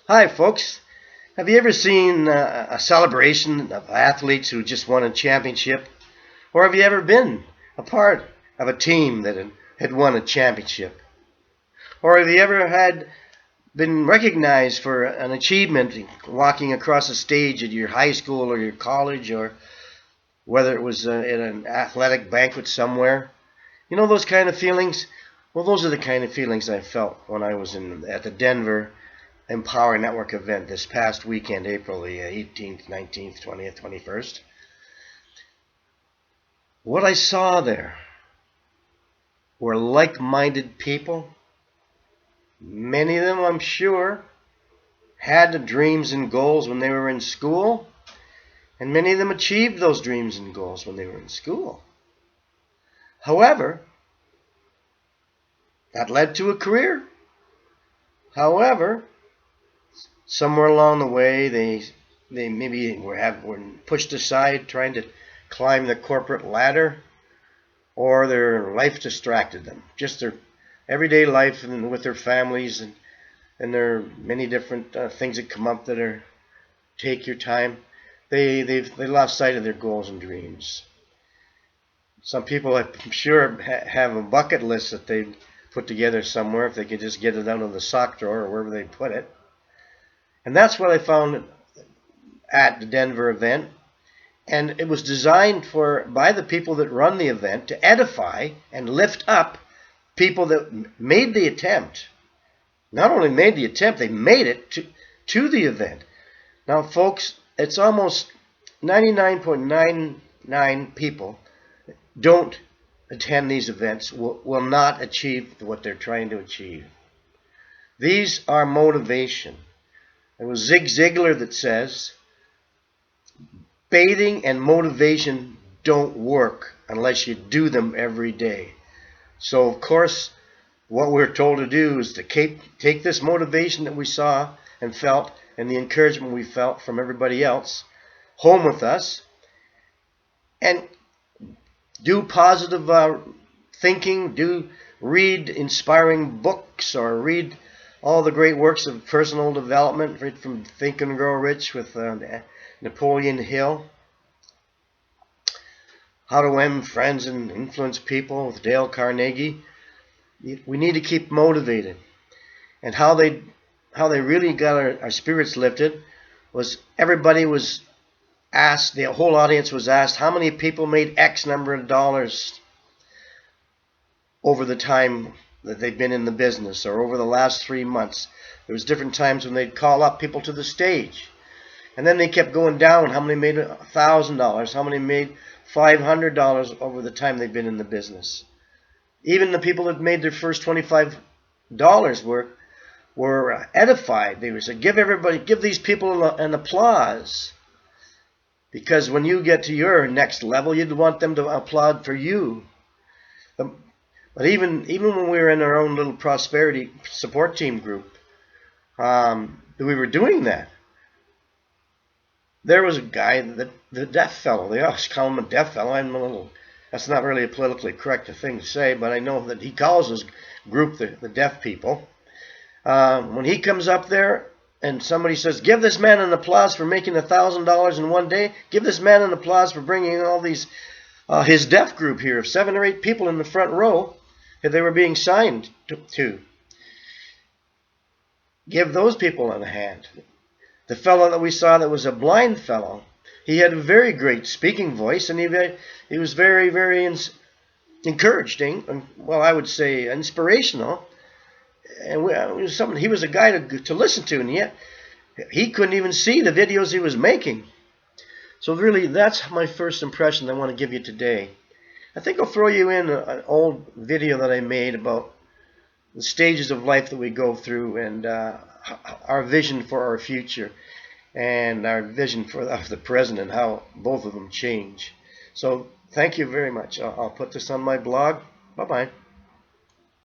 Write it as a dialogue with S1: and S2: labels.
S1: Hi, folks. Have you ever seen a celebration of athletes who just won a championship? Or have you ever been a part of a team that had won a championship? Or have you ever been recognized for an achievement walking across a stage at your high school or your college, or whether it was at an athletic banquet somewhere? You know those kind of feelings? Well, those are the kind of feelings I felt when I was at the Denver Empower Network event this past weekend, April the 18th, 19th, 20th, 21st. What I saw there were like-minded people. Many of them, I'm sure, had dreams and goals when they were in school, and many of them achieved those dreams and goals when they were in school. However, that led to a career. However, somewhere along the way, they maybe were pushed aside trying to climb the corporate ladder, or their life distracted them. Just their everyday life and with their families, and there are many different things that come up that take your time. They lost sight of their goals and dreams. Some people, I'm sure, have a bucket list that they put together somewhere if they could just get it out of the sock drawer or wherever they put it. And that's what I found at the Denver event. And it was designed by the people that run the event to edify and lift up people that made the attempt. Not only made the attempt, they made it to the event. Now, folks, it's almost 99.99 people don't attend these events, will not achieve what they're trying to achieve. These are motivation. It was Zig Ziglar that says, baiting and motivation don't work unless you do them every day. So, of course, what we're told to do is to take this motivation that we saw and felt and the encouragement we felt from everybody else home with us and do positive thinking, read inspiring books, or read all the great works of personal development, right from Think and Grow Rich with Napoleon Hill, How to Win Friends and Influence People with Dale Carnegie. We need to keep motivated. And how they really got our spirits lifted was everybody was asked, the whole audience was asked, how many people made X number of dollars over the time that they've been in the business, or over the last 3 months. There was different times when they'd call up people to the stage. And then they kept going down. How many made $1,000? How many made $500 over the time they've been in the business? Even the people that made their first $25 were edified. They said, give these people an applause. Because when you get to your next level, you'd want them to applaud for you. But even when we were in our own little prosperity support team group, we were doing that. There was a guy, the deaf fellow. They always call him a deaf fellow. That's not really a politically correct thing to say, but I know that he calls his group the deaf people. When he comes up there and somebody says, give this man an applause for making $1,000 in one day, give this man an applause for bringing all these, his deaf group here of 7 or 8 people in the front row that they were being signed to. Give those people a hand. The fellow that we saw that was a blind fellow, he had a very great speaking voice, and he was very, very encouraging, and, well, I would say inspirational. And he was a guy to listen to, and yet he couldn't even see the videos he was making. So really, that's my first impression I want to give you today. I think I'll throw you in an old video that I made about the stages of life that we go through, and our vision for our future and our vision of the present, and how both of them change. So thank you very much. I'll put this on my blog. Bye-bye.